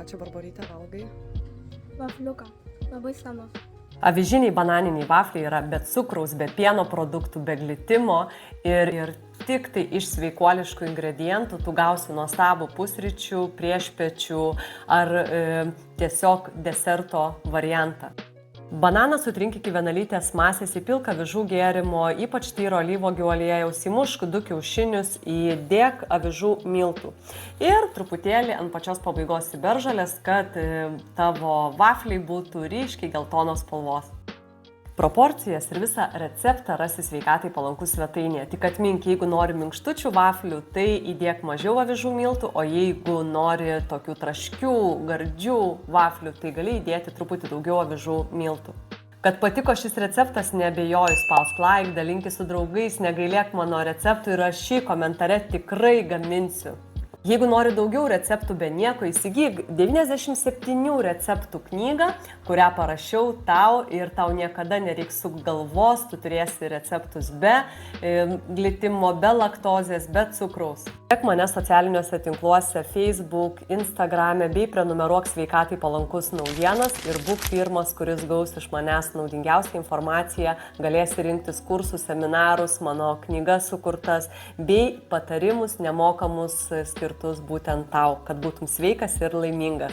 Ką čia, Barborytė, valgai? Vafliuką. Labai skanus. Avižiniai bananiniai vafliai yra be cukraus, be pieno produktų, be glitimo ir tik tai iš sveikuoliškų ingredientų tu gausi nuostabų pusryčių, priešpiečių ar tiesiog deserto variantą. Bananą sutrink iki vienalytės masės, įpilk avižų gėrimo, ypač tyro alyvuogių aliejaus, įmušk 2 kiaušinius, įdėk avižų miltų. Ir truputėlį ant pačios pabaigos įberžalės, kad tavo vafliai būtų ryškiai geltonos spalvos. Proporcijas ir visą receptą rasi Sveikatai Palankus svetainėje. Tik atmink, jeigu nori minkštučių vaflių, tai įdėk mažiau avižų miltų, o jeigu nori tokių traškių, gardžių vaflių, tai gali įdėti truputį daugiau avižų miltų. Kad patiko šis receptas, neabejoju, spausk like, dalinkis su draugais, negailėk mano receptų ir rašyk komentare, tikrai gaminsiu. Jeigu nori daugiau receptų be nieko, įsigyk 97 receptų knygą, kurią parašiau tau ir tau niekada nereiks sukti galvos, tu turėsi receptus be glitimo, be laktozės, be cukraus. Sek mane socialiniuose tinkluose Facebook, Instagrame bei prenumeruok Sveikatai Palankus naujienas ir būk pirmas, kuris gaus iš manęs naudingiausią informaciją, galėsi rinktis kursus, seminarus, mano knygas sukurtas bei patarimus nemokamus skirtus būtent tau, kad būtum sveikas ir laimingas.